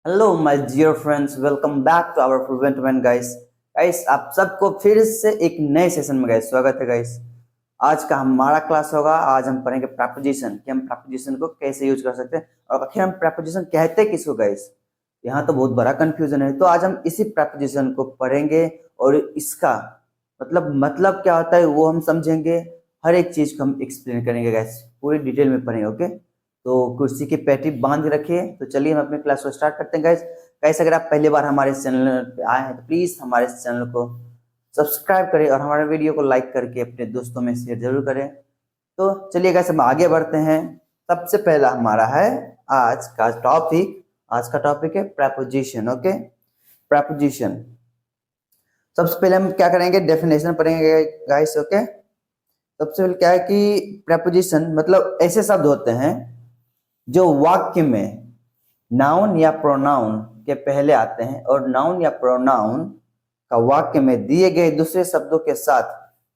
Hello my dear friends, welcome back to our प्रिवेंटमेंट guys. Guys आप सबको फिर से एक नए सेशन में गाइस स्वागत है गाइस। आज का हमारा क्लास होगा। आज हम पढ़ेंगे प्रेपोजिशन कि हम प्रेपोजिशन को कैसे यूज कर सकते हैं और आखिर हम प्रेपोजिशन कहते किसको गाइस। यहाँ तो बहुत बड़ा कंफ्यूजन है, तो आज हम इसी प्रेपोजिशन को पढ़ेंगे और इसका मतलब क्या होता है वो हम समझेंगे। हर एक चीज को हम एक्सप्लेन करेंगे गाइस, पूरी डिटेल में पढ़ेंगे। ओके, तो कुर्सी की पैटी बांध के रखिए। तो चलिए हम अपने क्लास को स्टार्ट करते हैं गाइस। गाइस अगर आप पहली बार हमारे चैनल पे आए हैं तो प्लीज हमारे चैनल को सब्सक्राइब करें और हमारे वीडियो को लाइक करके अपने दोस्तों में शेयर जरूर करें। तो चलिए गाइस हम आगे बढ़ते हैं। सबसे पहला हमारा है आज का टॉपिक। आज का टॉपिक है प्रेपोजिशन। Okay, preposition. सबसे पहले हम क्या करेंगे, डेफिनेशन पढ़ेंगे गाइस। ओके, सबसे पहले क्या है कि प्रेपोजिशन मतलब ऐसे शब्द होते हैं जो वाक्य में नाउन या प्रोनाउन के पहले आते हैं और नाउन या प्रोनाउन का वाक्य में दिए गए दूसरे शब्दों के साथ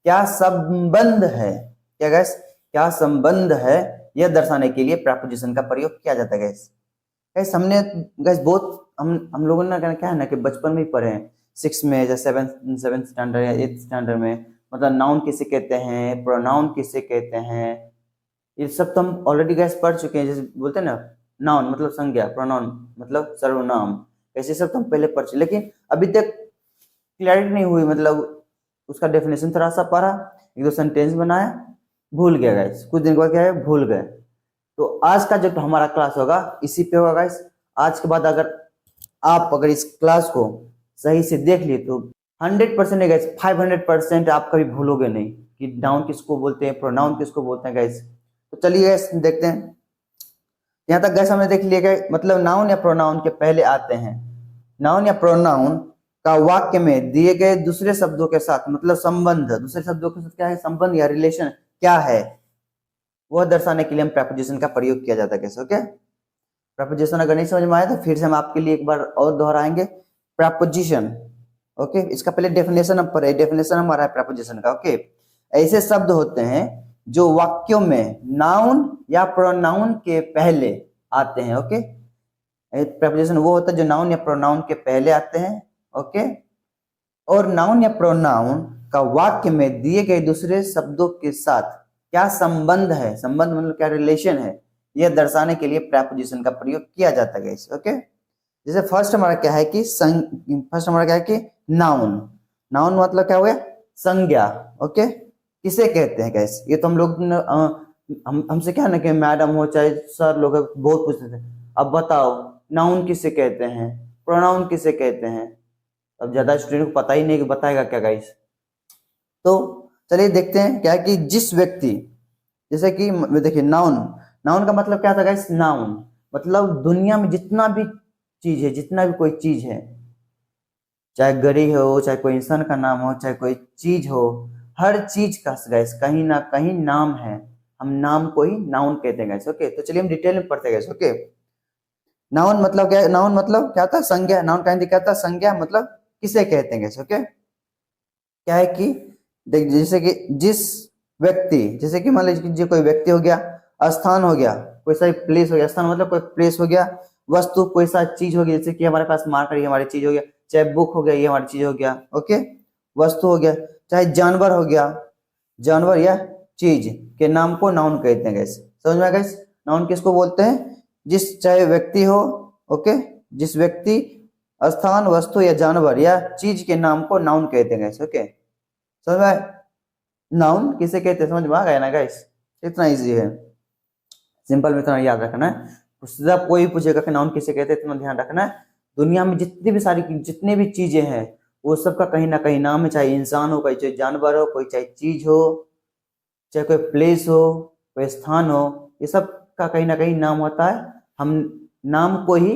क्या संबंध है, क्या गैस, क्या संबंध है, यह दर्शाने के लिए प्रेपोजिशन का प्रयोग किया जाता है गैस। गैस हमने गैस बहुत हम लोगों ने क्या है ना कि बचपन में ही पढ़े हैं, 6 में या 7th स्टैंडर्ड या 8th स्टैंडर्ड में, मतलब नाउन किसे कहते हैं, प्रोनाउन किसे कहते हैं, ये सब तो हम ऑलरेडी गैस पढ़ चुके हैं। जैसे बोलते हैं ना, नाउन मतलब संज्ञा, प्रोनाउन मतलब सर्वनाम, ऐसे सब तो हम पहले पढ़ चुके, लेकिन अभी तक क्लैरिटी नहीं हुई। मतलब उसका डेफिनेशन थोड़ा सा पढ़ा, एक दो सेंटेंस बनाया, भूल गया गैस। कुछ दिन के बाद क्या है, भूल गए। तो आज का जो हमारा क्लास होगा इसी पे होगा गैस। आज के बाद अगर इस क्लास को सही से देख लिए तो 100% है गैस, 500% आप कभी भूलोगे नहीं कि नाउन किसको बोलते हैं, प्रोनाउन किसको बोलते हैं गैस। तो चलिए गैस देखते हैं। यहाँ तक गैस हमने देख लिया गया, मतलब नाउन या प्रोनाउन के पहले आते हैं। नाउन या प्रोनाउन का वाक्य में दिए गए दूसरे शब्दों के साथ मतलब संबंध, दूसरे शब्दों के साथ क्या है, संबंध या रिलेशन क्या है, वह दर्शाने के लिए हम प्रेपोजिशन का प्रयोग किया जाता है कैसे। ओके, प्रेपोजिशन अगर नहीं समझ में आया तो फिर से हम आपके लिए एक बार और दोहराएंगे। प्रेपोजिशन, ओके, इसका पहले डेफिनेशन हम पढ़े। डेफिनेशन हमारा है प्रेपोजिशन का। ओके, ऐसे शब्द होते हैं जो वाक्यों में नाउन या प्रोनाउन के पहले आते हैं। ओके, प्रेपोजिशन वो होता है जो नाउन या प्रोनाउन के पहले आते हैं। ओके, और नाउन या प्रोनाउन का वाक्य में दिए गए दूसरे शब्दों के साथ क्या संबंध है, संबंध मतलब क्या रिलेशन है, यह दर्शाने के लिए प्रेपोजिशन का प्रयोग किया जाता है। ओके, जैसे फर्स्ट हमारा क्या है कि नाउन। नाउन मतलब क्या हो गया, संज्ञा। ओके, किसे कहते हैं गैस, ये तो हम लोग हमसे क्या ना कि मैडम हो चाहे सर लोग बहुत पूछते थे, अब बताओ नाउन किसे कहते हैं, प्रोनाउन किसे कहते हैं। अब ज्यादा स्टूडेंट को पता ही नहीं कि बताएगा क्या गाइस। तो चलिए देखते हैं क्या है कि जिस व्यक्ति, जैसे कि देखिए नाउन, नाउन का मतलब क्या था गाइस, नाउन मतलब दुनिया में जितना भी चीज है, जितना भी कोई चीज है, चाहे गरी हो, चाहे कोई इंसान का नाम हो, चाहे कोई चीज हो, हर चीज का गैस कहीं ना कहीं नाम है। हम नाम को ही नाउन कहते हैं गैस। ओके, तो चलिए हम डिटेल में पढ़ते हैं गैस। ओके, नाउन मतलब क्या, नाउन मतलब क्या था, संज्ञा। नाउन का क्या था, संज्ञा, मतलब किसे कहते हैं गैस। ओके, क्या है कि देख, जैसे कि जिस व्यक्ति, जैसे कि मान लीजिए कोई व्यक्ति हो गया, स्थान हो गया, कोई सा प्लेस हो गया, स्थान मतलब कोई प्लेस हो गया, वस्तु कोई सा चीज हो गया, जैसे कि हमारे पास मार्कर ये हमारी चीज हो गया, चाहे बुक हो गया ये हमारी चीज हो गया। ओके, वस्तु हो गया, चाहे जानवर हो गया, जानवर या चीज के नाम को नाउन कहते हैं गैस। समझ में आ गया, नाउन किसको बोलते हैं, जिस चाहे व्यक्ति हो, ओके, जिस व्यक्ति, स्थान, वस्तु या जानवर या चीज के नाम को नाउन कहते हैं गैस। ओके, समझ में आया, नाउन किसे कहते हैं, समझ में आ गया ना गाइस। इतना इजी है, सिंपल में इतना याद रखना है। उससे कोई पूछेगा कि नाउन किसे कहते हैं, इतना ध्यान रखना है। दुनिया में जितनी भी चीजें हैं वो सबका कहीं ना कहीं नाम है, चाहे इंसान हो, कोई चाहे जानवर हो, कोई चाहे चीज हो, चाहे कोई प्लेस हो, कोई स्थान हो, ये सब का कहीं ना कहीं नाम होता है। हम नाम को ही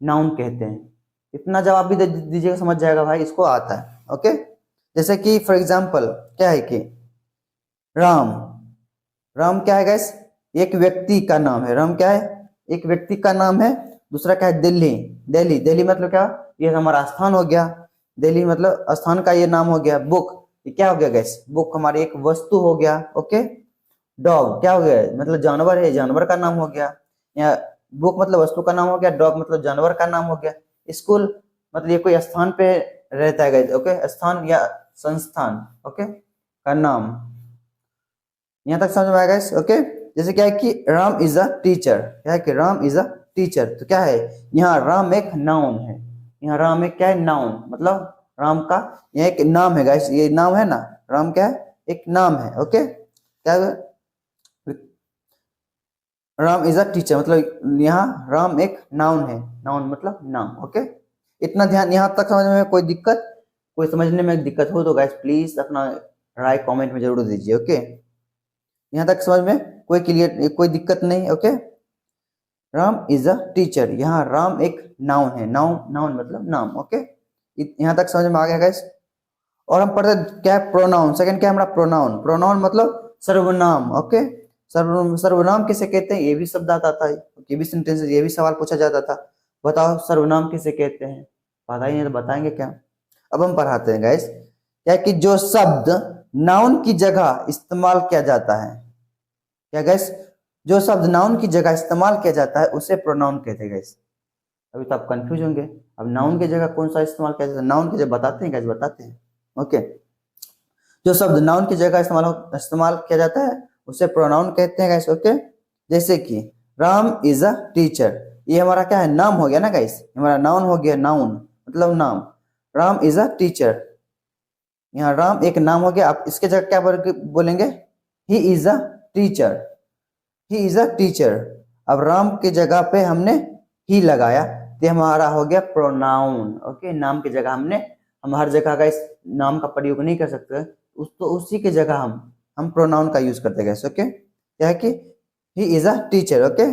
नाउन कहते हैं। इतना जवाब भी दीजिएगा, समझ जाएगा भाई, इसको आता है। ओके, जैसे कि फॉर एग्जाम्पल क्या है कि राम, राम क्या है गैस, एक व्यक्ति का नाम है। राम क्या है, एक व्यक्ति का नाम है। दूसरा क्या है, दिल्ली, दिल्ली, दिल्ली मतलब क्या, ये हमारा स्थान हो गया। दिल्ली मतलब स्थान का ये नाम हो गया। बुक, ये क्या हो गया गैस, बुक हमारी एक वस्तु हो गया। ओके, डॉग क्या हो गया, मतलब जानवर है, जानवर का नाम हो गया। या बुक मतलब वस्तु का नाम हो गया, डॉग मतलब जानवर का नाम हो गया, स्कूल मतलब ये कोई स्थान पे रहता है गाइस, ओके, स्थान या संस्थान, ओके, का नाम। यहाँ तक समझ में आएगा गाइस, ओके। जैसे क्या है कि राम इज अ टीचर, क्या है कि राम इज अ टीचर, तो क्या है यहाँ राम एक नाउन है, यहाँ राम एक क्या है, नाउन, मतलब राम का यह एक नाम है गाइस, ये नाम है ना, राम क्या है, एक नाम है, ओके। क्या है? राम इज अ टीचर मतलब यहाँ राम एक नाउन है, नाउन मतलब नाम, ओके। इतना ध्यान, यहाँ तक समझ में कोई दिक्कत, कोई समझने में दिक्कत हो तो गाइस प्लीज अपना राय कमेंट में जरूर दीजिए, ओके। यहाँ तक समझ में कोई क्लियर, कोई दिक्कत नहीं, okay. Ram is a teacher, यहाँ राम एक नाउन है, नाउन, नाउन मतलब नाम, ओके। यहाँ तक समझ में आ गया गाइस। और हम पढ़ते क्या है, प्रोनाउन। सेकंड क्या है हमारा, प्रोनाउन। प्रोनाउन मतलब सर्वनाम, ओके। सर्वनाम किसे कहते हैं, ये भी शब्द आता था, ये भी सेंटेंस, ये भी सवाल पूछा जाता था, बताओ सर्वनाम किसे कहते हैं, पता ही नहीं तो बताएंगे क्या। अब हम पढ़ाते हैं गाइस, क्या कि जो शब्द नाउन की जगह इस्तेमाल किया जाता है, क्या गाइस, जो शब्द नाउन की जगह इस्तेमाल किया जाता है उसे प्रोनाउन कहते हैं गाइस। अभी तो आप कंफ्यूज होंगे, अब नाउन की जगह कौन सा इस्तेमाल किया जाता है, नाउन की जगह बताते हैं गाइस, बताते हैं, ओके। जो शब्द नाउन की जगह इस्तेमाल किया जाता है उसे प्रोनाउन कहते हैं गाइस, ओके। जैसे कि राम इज अ टीचर, ये हमारा क्या है, नाम हो गया ना गाइस, हमारा नाउन हो गया, नाउन मतलब नाम। राम इज अ टीचर, यहाँ राम एक नाम हो गया, आप इसके जगह क्या बोलेंगे, he is a teacher, he is a teacher. अब राम की जगह पे हमने ही लगाया तो हमारा हो गया प्रोनाउन, ओके। नाम की जगह हमने, हम हर जगह का इस नाम का प्रयोग नहीं कर सकते, तो उसी की जगह हम प्रोनाउन का यूज करते गए, ओके। क्या है कि he is a teacher, okay.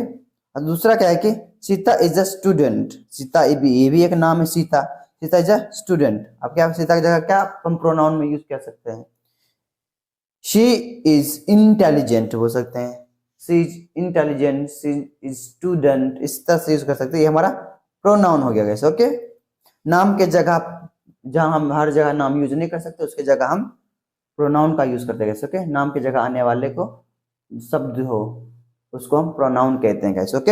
और दूसरा क्या है कि Sita is a student, Sita ये भी एक नाम है, Sita, Sita is a student. अब क्या सीता की जगह क्या हम प्रोनाउन में यूज कर सकते हैं, शी इज इंटेलिजेंट बोल सकते हैं, she is intelligent, she is student, इस तरह से यूज कर सकते हैं, ये हमारा प्रोनाउन हो गया गैस, ओके। नाम के जगह जहां हम हर जगह नाम यूज नहीं कर सकते उसके जगह हम प्रोनाउन का यूज करते हैं गैस, ओके। नाम की जगह आने वाले को शब्द हो उसको हम प्रोनाउन कहते हैं गैस, ओके।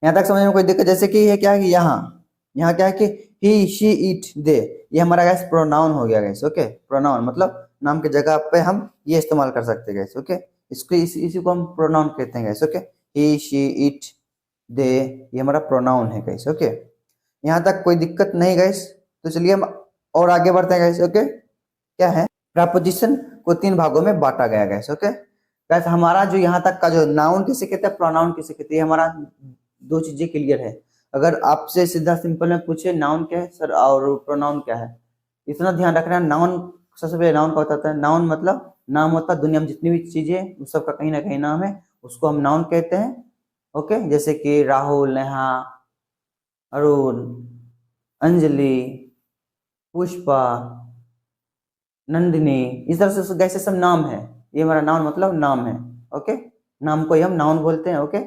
यहाँ तक समझ में कोई दिक्कत, जैसे कि ये क्या है कि यहाँ यहाँ क्या है कि ही शी इट दे, ये हमारा गैस प्रोनाउन हो गया गैस, ओके। प्रोनाउन मतलब नाम की जगह पे हम ये इस्तेमाल कर सकते हैं गैस, ओके। इसको इसी को हम प्रोनाउन कहते हैं gas, okay. He she it they, ये हमारा प्रोनाउन है गैस, ओके। यहाँ तक कोई दिक्कत नहीं गैस, तो चलिए हम और आगे बढ़ते हैं गैस, ओके। क्या है, प्रपोजिशन को 3 भागों में बांटा गया गैस, ओके। गैस हमारा जो यहाँ तक का जो नाउन किसे कहते हैं, प्रोनाउन किसे कहते हैं, हमारा 2 चीजें क्लियर है। अगर आपसे सीधा सिंपल में पूछे नाउन क्या है सर और प्रोनाउन क्या है, इतना ध्यान रखना, नाउन सबसे पहले नाउन का होता है, नाउन मतलब नाम होता है, दुनिया में जितनी भी चीजें उस सबका कहीं ना कहीं नाम है, उसको हम नाउन कहते हैं, ओके। जैसे कि राहुल, नेहा, अरुण, अंजलि, पुष्पा, नंदिनी, इस तरह से कैसे सब नाम है, ये हमारा नाउन मतलब नाम है, ओके। नाम को ही हम नाउन बोलते हैं, ओके।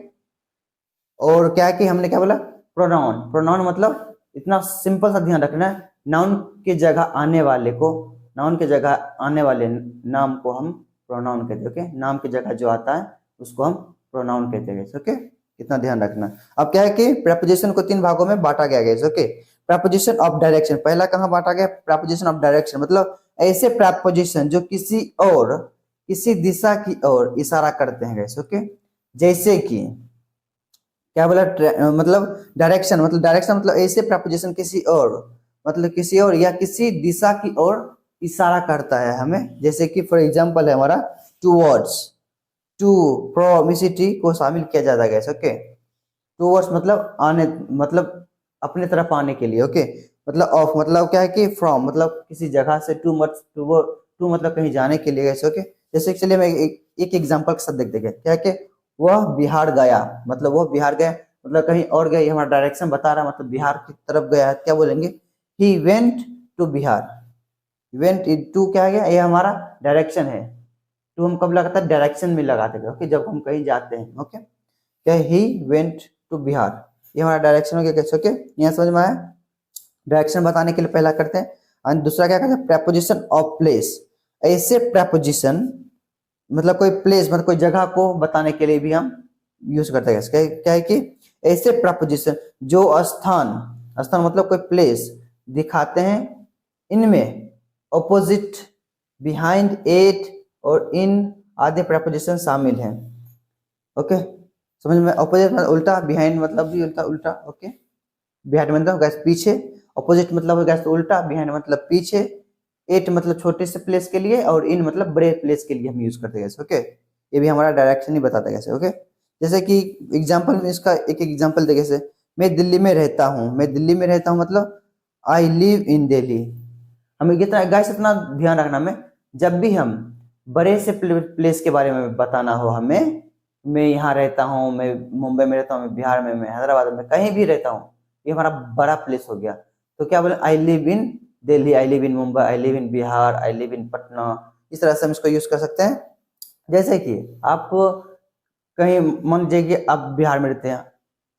और क्या है कि हमने क्या बोला, प्रोनाउन। प्रोनाउन मतलब इतना सिंपल सा ध्यान रखना है, नाउन की जगह आने वाले को, नाउन की जगह आने वाले नाम को हम प्रोनाउन कहते हैं, ओके। नाम की जगह जो आता है उसको हम प्रोनाउन कहते हैं, ओके। इतना ध्यान रखना। अब क्या है कि प्रपोजिशन को 3 भागों में बांटा गया है, ओके। प्रपोजिशन ऑफ डायरेक्शन, पहला कहाँ बांटा गया, प्रपोजिशन ऑफ डायरेक्शन मतलब ऐसे प्रपोजिशन जो किसी दिशा की ओर इशारा करते हैं, ओके। जैसे कि क्या बोला, मतलब डायरेक्शन मतलब ऐसे प्रपोजिशन किसी और, मतलब किसी और या किसी दिशा की ओर इशारा करता है हमें, जैसे कि फॉर एग्जांपल है हमारा टूवर्ड्स, टू प्रोमिसिटी को शामिल किया जाता है, ओके। टूवर्ड्स मतलब आने, मतलब अपने तरफ आने के लिए, ओके। मतलब ऑफ मतलब क्या है कि फ्रॉम मतलब किसी जगह से, टू मतलब कहीं जाने के लिए, ओके। जैसे चलिए मैं एक एग्जांपल के साथ देखते हैं, क्या है कि वह बिहार गया, मतलब वह बिहार गया मतलब कहीं और गया, ये हमारा डायरेक्शन बता रहा है, मतलब बिहार की तरफ गया है, क्या बोलेंगे, he went to Bihar. Went to क्या है, ये हमारा डायरेक्शन है, टू हम कब लगाते हैं, डायरेक्शन में लगाते हैं, ओके, जब हम कहीं जाते हैं, ओके। क्या, ही वेंट टू बिहार, ये हमारा डायरेक्शन हो गया कैसे, ओके। यहाँ समझ में आया, डायरेक्शन बताने के लिए पहला करते हैं, और दूसरा क्या करते हैं, प्रपोजिशन ऑफ प्लेस। ऐसे प्रपोजिशन मतलब कोई प्लेस मतलब कोई जगह को बताने के लिए भी हम यूज करते हैं। क्या क्या है कि ऐसे प्रपोजिशन जो स्थान स्थान मतलब कोई प्लेस दिखाते हैं, इनमें ऑपोजिट, बिहाइंड, एट और इन आदि प्रपोजिशन शामिल हैं। ओके, समझ में? ऑपोजिट मतलब उल्टा, बिहाइंड मतलब भी उल्टा उल्टा। ओके, बिहाइंड मतलब गैस पीछे, ऑपोजिट मतलब हो गैस उल्टा, बिहाइंड मतलब पीछे, एट मतलब छोटे से प्लेस के लिए और इन मतलब बड़े प्लेस के लिए हम यूज करते हैं। ओके, ये भी हमारा डायरेक्शन ही बताता है कैसे। ओके, जैसे कि एग्जांपल में इसका एक एग्जांपल देखिए, जैसे मैं दिल्ली में रहता हूँ, मैं दिल्ली में रहता हूँ मतलब आई लिव इन दिल्ली। हमें कितना गैस इतना ध्यान रखना में, जब भी हम बड़े से प्लेस के बारे में बताना हो हमें, मैं यहाँ रहता हूँ, मैं मुंबई में रहता हूँ, मैं बिहार में, मैं हैदराबाद में, कहीं भी रहता हूँ, ये हमारा बड़ा प्लेस हो गया। तो क्या बोले, I live in Delhi, I live in Mumbai, I live in Bihar, I live in Patna. इस तरह से हम इसको यूज कर सकते हैं। जैसे कि आप कहीं मान लीजिए कि आप बिहार में रहते हैं,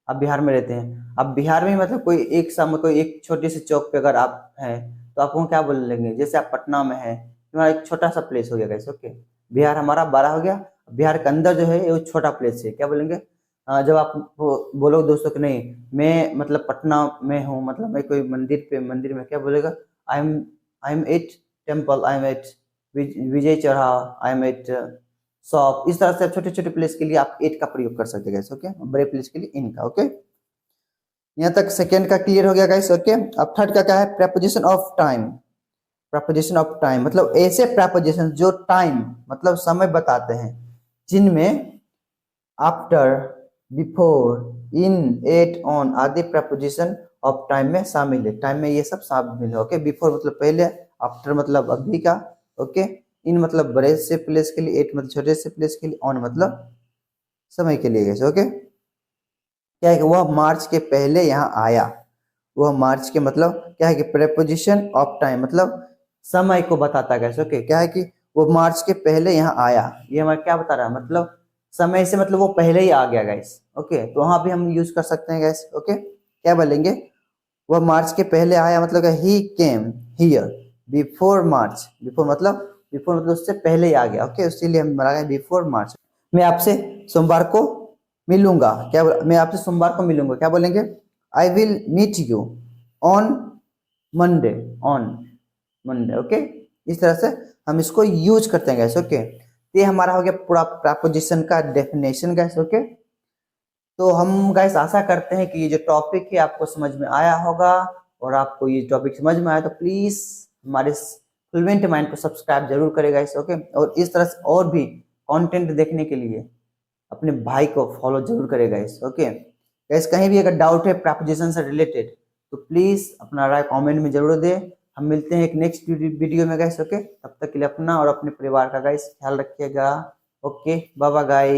आप बिहार में रहते हैं, अब बिहार में मतलब कोई एक समय कोई एक छोटी सी चौक पे अगर आप हैं तो आपको क्या बोलेंगे, जैसे आप पटना में हैं, हमारा एक छोटा सा प्लेस हो गया कैसे। ओके, बिहार हमारा बड़ा हो गया, बिहार के अंदर जो है वो छोटा प्लेस है, क्या बोलेंगे? जब आप बोलोगे दोस्तों कि नहीं मैं मतलब पटना में हूँ, मतलब मैं कोई मंदिर में क्या बोलेगा, I am at temple, I am at Vijay Chadha, I am eight shop. इस तरह से छोटे छोटे प्लेस के लिए आप एट का प्रयोग कर सकते हैं गाइस। ओके, बड़े प्लेस के लिए इन का। ओके, यहाँ तक सेकेंड का क्लियर हो गया गाइस। ओके, अब थर्ड का क्या है, preposition of time. Preposition of time मतलब ऐसे प्रपोजिशन जो टाइम मतलब समय बताते हैं, जिनमें after, before, in, at, on आदि प्रपोजिशन ऑफ टाइम में शामिल है। टाइम में ये सब शामिल है। ओके, बिफोर मतलब पहले, आफ्टर मतलब अभी का, ओके, इन मतलब बड़े से प्लेस के लिए, एट मतलब छोटे से प्लेस के लिए, ऑन मतलब समय के लिए। कैसे? ओके, क्या है कि वह मार्च के पहले यहाँ आया। वह मार्च के मतलब क्या है कि प्रेपोजिशन ऑफ टाइम मतलब समय को बताता है। कैसे? ओके, क्या है कि वो मार्च के पहले यहाँ आया, ये हमारा क्या बता रहा है, मतलब समय से मतलब वो पहले ही आ गया गैस। ओके, तो वहां भी हम यूज कर सकते हैं गैस। ओके, क्या बोलेंगे, वह मार्च के पहले आया मतलब ही came here before March. Before मतलब उससे पहले ही आ गया। ओके, इसीलिए हम बना गए बिफोर मार्च। मैं आपसे सोमवार को मिलूंगा, क्या मैं आपसे सोमवार को मिलूंगा, क्या बोलेंगे, I will meet you on Monday, on Monday. Okay, इस तरह से हम इसको यूज करते हैं गैस। ओके, ये हमारा हो गया पूरा प्रपोजिशन का डेफिनेशन गैस। ओके, तो हम गैस आशा करते हैं कि ये जो टॉपिक है आपको समझ में आया होगा, और आपको ये टॉपिक समझ में आया तो प्लीज हमारे फ्लुएंट माइंड को सब्सक्राइब जरूर करेगा इस। ओके, और इस तरह से और भी कंटेंट देखने के लिए अपने भाई को फॉलो जरूर करेगा इस। ओके गैस, कहीं भी अगर डाउट है प्रपोजिशन से रिलेटेड तो प्लीज अपना राय कमेंट में जरूर दे। हम मिलते हैं एक नेक्स्ट वीडियो में गैस। ओके, तब तक के लिए अपना और अपने परिवार का गैस ख्याल रखिएगा। Okay, bye bye guys.